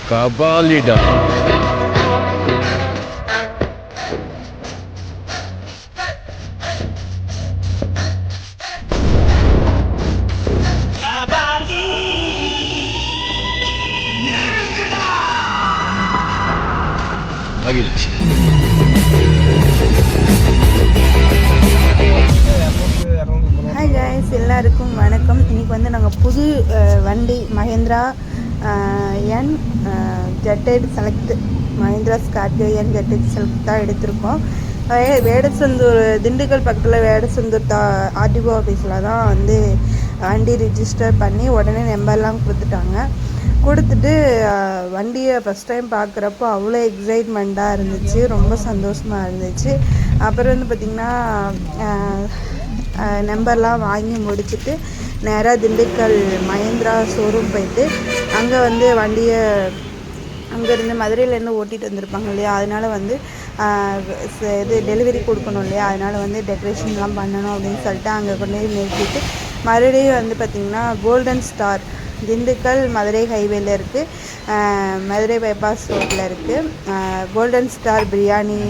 கபாலிடா. மகிழ்ச்சி. Hi guys, எல்லாருக்கும் வணக்கம். இன்றைக்கி வந்து நாங்கள் புது வண்டி Mahindra N Z eight select, Mahindra Scorpio N Z eight select தான் எடுத்திருக்கோம். வேடசந்தூர், திண்டுக்கல் பக்கத்தில் வேடசந்தூர் ஆர்டிஓ ஆஃபீஸில் தான் வந்து வண்டி ரிஜிஸ்டர் பண்ணி உடனே நம்பர்லாம் கொடுத்துட்டு வண்டியை ஃபஸ்ட் டைம் பார்க்குறப்போ அவ்வளோ எக்ஸைட்மெண்ட்டாக இருந்துச்சு, ரொம்ப சந்தோஷமாக இருந்துச்சு. அப்புறம் வந்து பார்த்திங்கன்னா நம்பர்லாம் வாங்கி முடிச்சுட்டு நேராக திண்டுக்கல் மஹேந்திரா ஷோரூம் போயிட்டு அங்கே வந்து வண்டியை அங்கேருந்து மதுரையிலேருந்து ஓட்டிகிட்டு வந்திருப்பாங்க இல்லையா, அதனால் வந்து இது டெலிவரி கொடுக்கணும் இல்லையா, அதனால் வந்து டெக்கரேஷன்லாம் பண்ணணும் அப்படின்னு சொல்லிட்டு அங்கே கொண்டு போய் நிறுத்திட்டு மறுபடியும் வந்து பார்த்திங்கன்னா கோல்டன் ஸ்டார் திண்டுக்கல் மதுரை ஹைவேல இருக்குது, மதுரை பைபாஸ் ரோட்டில் இருக்குது. கோல்டன் ஸ்டார் பிரியாணி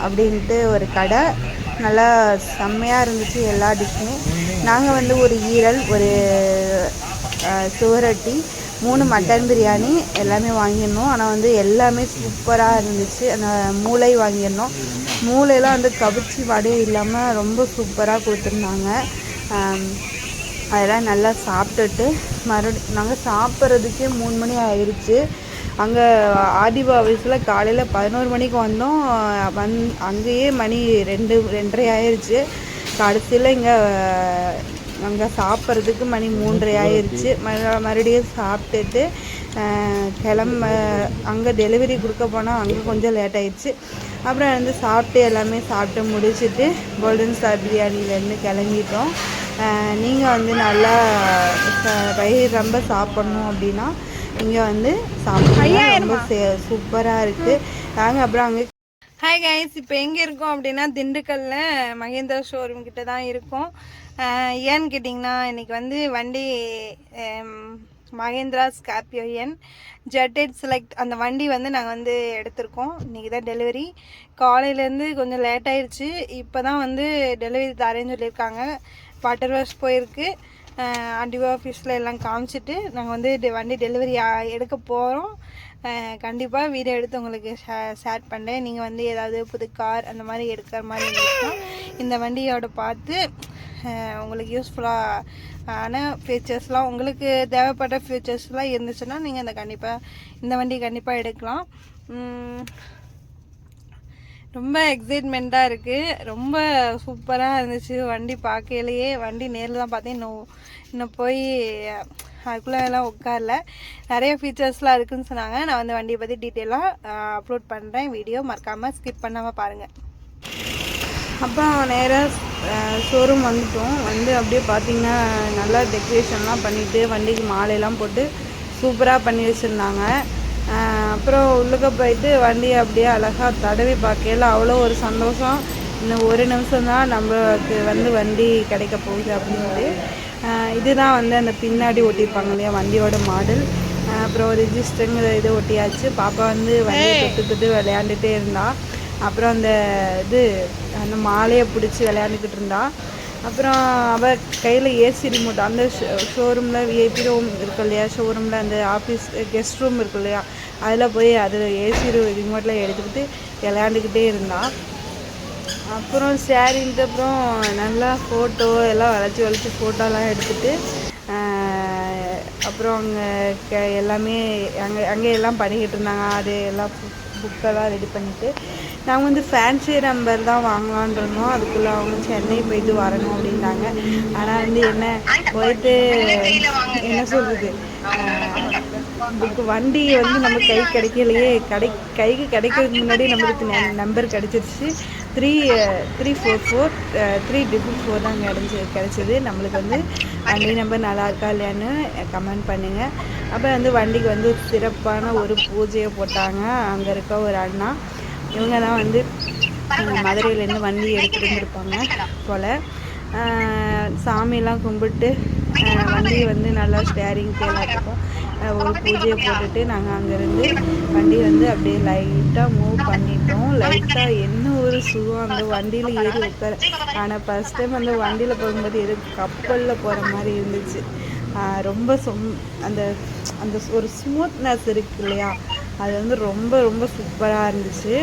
அப்படின்ட்டு ஒரு கடை, நல்லா செம்மையாக இருந்துச்சு எல்லா டிஷ்ஷுமே. நாங்கள் வந்து ஒரு ஈரல், ஒரு சுவரொட்டி, 3 மட்டன் பிரியாணி எல்லாமே வாங்கியிருந்தோம். ஆனால் வந்து எல்லாமே சூப்பராக இருந்துச்சு. அந்த மூளை வாங்கியிருந்தோம். மூளையெல்லாம் வந்து கவிச்சி வடையே இல்லாமல் ரொம்ப சூப்பராக கொடுத்துருந்தாங்க. அதெல்லாம் நல்லா சாப்பிட்டுட்டு நாங்கள் சாப்பிட்றதுக்கே 3 மணி ஆயிடுச்சு. அங்கே ஆர்டிஓ ஆஃபீஸில் காலையில் 11 மணிக்கு வந்தோம். அங்கேயே மணி 2:30 ஆயிடுச்சு. கடைசியில் அங்கே சாப்பிட்றதுக்கு மணி 3:30 ஆயிடுச்சு. மறுபடியும் சாப்பிட்டுட்டு அங்கே டெலிவரி கொடுக்க போனால் அங்கே கொஞ்சம் லேட் ஆயிடுச்சு. அப்புறம் வந்து சாப்பிட்டு முடிச்சுட்டு கோல்டன் ஸ்டார் பிரியாணிலேருந்து கிளம்பிட்டோம். நீங்கள் வந்து நல்லா வயிறு ரொம்ப சாப்பிட்ணும் அப்படின்னா இங்கே வந்து சாப்பிடுங்க, ரொம்ப சூப்பராக இருக்குது. நாங்கள் அப்புறம் அங்கே ஹாய் கைஸ், இப்போ எங்கே இருக்கோம் அப்படின்னா திண்டுக்கல்லில் மஹேந்திரா ஷோரூம் கிட்ட தான் இருக்கோம். ஏன்னு கேட்டிங்கன்னா இன்றைக்கி வந்து வண்டி Mahindra Scorpio N Z eight select அந்த வண்டி வந்து நாங்கள் வந்து எடுத்திருக்கோம். இன்றைக்கி தான் டெலிவரி. காலையிலேருந்து கொஞ்சம் லேட் ஆயிடுச்சு. இப்போ தான் வந்து டெலிவரி தரேன்னு சொல்லியிருக்காங்க. வாட்டர் வாஷ் போயிருக்கு. ஆர்டிஓ ஆஃபீஸில் எல்லாம் காமிச்சிட்டு நாங்கள் வந்து வண்டி டெலிவரி எடுக்க போகிறோம். கண்டிப்பாக வீடியோ எடுத்து உங்களுக்கு ஷேர் பண்ணுறேன். நீங்கள் வந்து ஏதாவது புது கார் அந்த மாதிரி எடுக்கிற மாதிரி இருந்துச்சுன்னா இந்த வண்டியோட பார்த்து உங்களுக்கு யூஸ்ஃபுல்லான ஃபீச்சர்ஸ்லாம், உங்களுக்கு தேவைப்பட்ட ஃபீச்சர்ஸ்லாம் இருந்துச்சுன்னா நீங்கள் இந்த வண்டி கண்டிப்பாக எடுக்கலாம். ரொம்ப எக்ஸைட்மெண்ட்டாக இருக்குது, ரொம்ப சூப்பராக இருந்துச்சு வண்டி பார்க்கையிலேயே. வண்டி நேரில் தான் பார்த்தேன், இன்னும் போய் அதுக்குள்ளே எல்லாம் உட்காரல. நிறைய ஃபீச்சர்ஸ்லாம் இருக்குதுன்னு சொன்னாங்க. நான் வந்து வண்டியை பற்றி டீட்டெயிலாக அப்லோட் பண்ணுறேன். வீடியோ மறக்காமல் ஸ்கிப் பண்ணாமல் பாருங்கள். அப்புறம் நேராக ஷோரூம் வந்துட்டோம். அப்படியே பார்த்திங்கன்னா நல்லா டெக்கரேஷன்லாம் பண்ணிவிட்டு வண்டிக்கு மாலையெல்லாம் போட்டு சூப்பராக பண்ணி வச்சுருந்தாங்க. அப்புறம் உள்ளுக்க போயிட்டு வண்டியை அப்படியே அழகாக தடவி பார்க்கையில அவ்வளோ ஒரு சந்தோஷம். இன்னும் ஒரு நிமிஷம் தான் நம்மளுக்கு வந்து வண்டி கிடைக்க போகுது அப்படின்ட்டு. இதுதான் வந்து அந்த பின்னாடி ஒட்டியிருப்பாங்க இல்லையா வண்டியோட மாடல். அப்புறம் ரிஜிஸ்டருங்கிற இது ஒட்டியாச்சு. பாப்பா வந்து வண்டியை தொட்டு விளையாண்டுட்டே இருந்தா. அப்புறம் அந்த மாலையை பிடிச்சி விளையாண்டுக்கிட்டு இருந்தா. அப்புறம் அவள் கையில் ஏசி ரிமோட், அந்த ஷோரூமில் விஐபி ரூம் இருக்கு இல்லையா, ஷோரூமில் அந்த ஆஃபீஸ் கெஸ்ட் ரூம் இருக்கு இல்லையா, அதில் போய் ஏசி ரிமோட்டில் எடுத்துக்கிட்டு விளையாண்டுக்கிட்டே இருந்தாள். அப்புறம் சரின்ட்டு அப்புறம் நல்லா ஃபோட்டோ எல்லாம் வளைச்சி ஃபோட்டோலாம் எடுத்துகிட்டு அப்புறம் அங்கே எல்லாமே அங்கே எல்லாம் பண்ணிக்கிட்டு இருந்தாங்க. அது எல்லாம் புக்கெல்லாம் ரெடி பண்ணிவிட்டு நாங்கள் வந்து ஃபேன்சி நம்பர் தான் வாங்கலான் இருந்தோம். அதுக்குள்ளே அவங்க சென்னை போயிட்டு வரணும் அப்படின்ட்டாங்க. ஆனால் வந்து போயிட்டு என்ன சொல்கிறது, வண்டி வந்து நம்ம கிடைக்கலையே, கைக்கு கிடைக்கிறதுக்கு முன்னாடி நம்மளுக்கு நம்பர் கிடச்சிருச்சு. 344 தான் கிடச்சிது. நம்மளுக்கு வந்து வண்டி நம்பர் நல்லா இருக்கா இல்லையான்னு கமெண்ட் பண்ணுங்கள். அப்புறம் வந்து வண்டிக்கு வந்து சிறப்பான ஒரு பூஜையை போட்டாங்க. அங்கே இருக்க ஒரு அண்ணா, இவங்க தான் வந்து மதுரையிலேருந்து வண்டி எடுத்துகிட்டு வந்துருப்பாங்க போல். சாமியெல்லாம் கும்பிட்டு வண்டி வந்து நல்லா ஸ்டேரிங் எல்லாத்துக்கும் ஒரு பூஜையை போட்டுட்டு நாங்கள் அங்கேருந்து வண்டி வந்து அப்படியே லைட்டாக மூவ் பண்ணிட்டோம். லைட்டாக என்ன ஒரு சுகம் அந்த வண்டியில் ஏறி உட்கார. ஆனால் ஃபஸ்ட் டைம் அந்த வண்டியில் போகும்போது ஏதோ கப்பலில் போகிற மாதிரி இருந்துச்சு. ரொம்ப அந்த அந்த ஒரு ஸ்மூத்னஸ் இருக்கு இல்லையா, அது வந்து ரொம்ப ரொம்ப சூப்பராக இருந்துச்சு.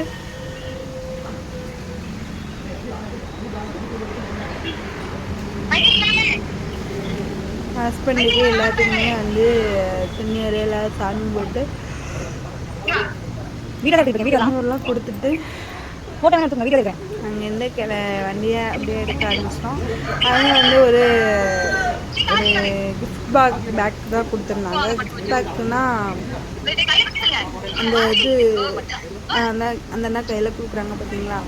ஹஸ்பண்டுக்கு எல்லாத்துக்குமே வந்து துணியர் எல்லாம் சாமி போட்டு வீடெல்லாம் கொடுத்துட்டு அங்கேருந்து வண்டியை அப்படியே எடுக்க ஆரம்பிச்சிட்டோம். அதில் வந்து ஒரு கிஃப்ட் பேக் தான் கொடுத்துருந்தாங்க. கிஃப்ட் பேக்குன்னா அந்த இது அந்த அண்ணா கையில் கொடுக்குறாங்க பார்த்தீங்களா,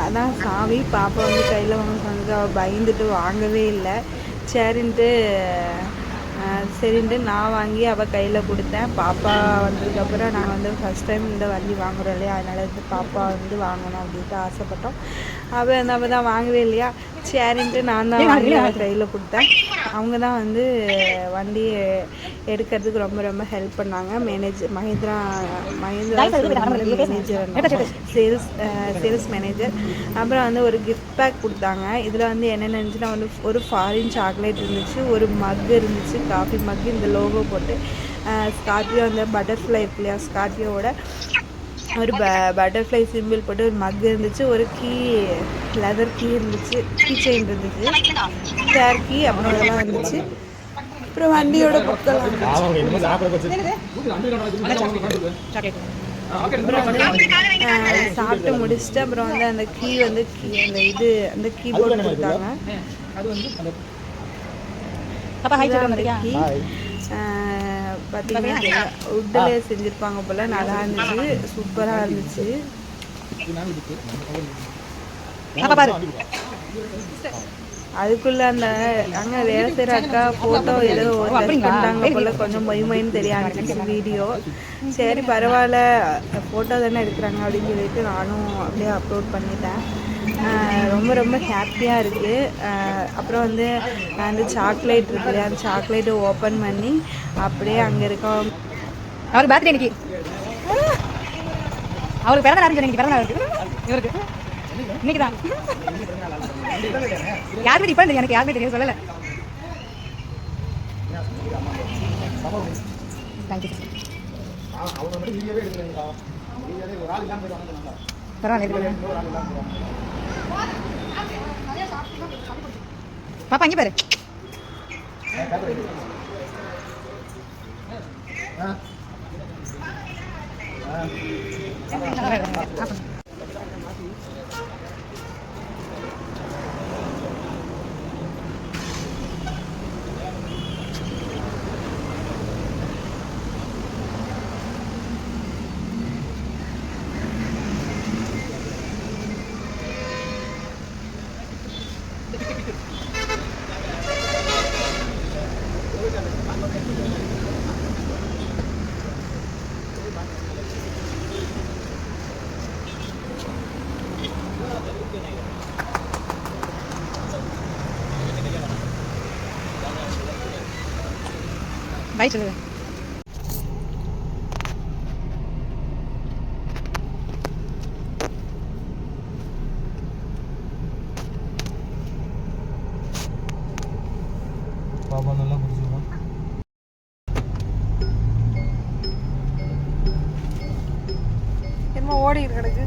அதான் சாவி. பாப்பா வந்து கையில் வாங்க சொன்னது அவள் பயந்துட்டு வாங்கவே இல்லை. சரின்ட்டு நான் வாங்கி அவள் கையில் கொடுத்தேன். பாப்பா வந்ததுக்கப்புறம் நாங்கள் வந்து ஃபஸ்ட் டைம் இந்த வண்டி வாங்குகிறோம் இல்லையா, அதனால் வந்து பாப்பா வந்து வாங்கணும் அப்படின்ட்டு ஆசைப்பட்டோம். அவள் தான் வாங்கவே இல்லையா, சரின்ட்டு நான் தான் வாங்கி அவள் கையில் கொடுத்தேன். அவங்க தான் வந்து வண்டியை எடுக்கிறதுக்கு ரொம்ப ரொம்ப ஹெல்ப் பண்ணாங்க. Mahindra manager, sales manager. அப்புறம் வந்து ஒரு கிஃப்ட் பேக் கொடுத்தாங்க. இதில் வந்து என்னென்ன இருந்துச்சுன்னா வந்து ஒரு ஃபாரின் சாக்லேட் இருந்துச்சு, ஒரு மக் இருந்துச்சு, காஃபி மக், இந்த லோகோ போட்டு ஸ்கார்பியோ அந்த பட்டர்ஃப்ளை இருக்கு இல்லையா, ஸ்கார்பியோவோட ஒரு பட்டர்ஃப்ளை சிம்பிள் போட்டு ஒரு மக் இருந்துச்சு, ஒரு லெதர் கீ இருந்துச்சு, கீ செயின் இருந்துச்சு, சேர் கீ, அப்புறம் அதெல்லாம் இருந்துச்சு. அப்புறம் வண்டியோட புக்கெல்லாம் அப்புறம் வந்து சாப்பிட்டு முடிச்சுட்டு அப்புறம் வந்து அந்த கீ வந்து அந்த கீபோர்டு கொடுத்தாங்க. பார்த்தீங்கன்னா உட்டில் செஞ்சுருப்பாங்க போல், நல்லா இருந்துச்சு, சூப்பராக இருந்துச்சு. அதுக்குள்ளே அங்கே வேலை செய்கிற அக்கா ஃபோட்டோ ஏதோ பண்ணிட்டாங்க போல், கொஞ்சம் மொய்ன்னு தெரிய ஆரம்பிச்சிச்சு வீடியோ. சரி பரவாயில்ல, ஃபோட்டோ தானே எடுக்கிறாங்க அப்படின்னு சொல்லிட்டு நானும் அப்படியே அப்லோட் பண்ணிட்டேன். ரொம்ப ரொம்ப ஹாப்பியாக இருக்குது. அப்புறம் வந்து நான் வந்து சாக்லேட் இருக்குது, அந்த சாக்லேட்டை ஓப்பன் பண்ணி அப்படியே அங்கே இருக்கோம். அவருக்கு பர்த்டே இன்னைக்கு, அவருக்கு பிறந்த நாள் இன்னைக்கு, பிறந்த நாள் இவருக்கு இன்னைக்கு தான். யாருமே இப்போ எனக்கு யாருமே தெரியும் சொல்லலை. தேங்க்யூ. பரவாயில்ல. பாப்பா அங்கே பாரு. பாய் சொல்லுங்க. பாப்பா நல்லா குடிச்சுக்கலாம். என்ன ஓடிட்டு கிடக்கு.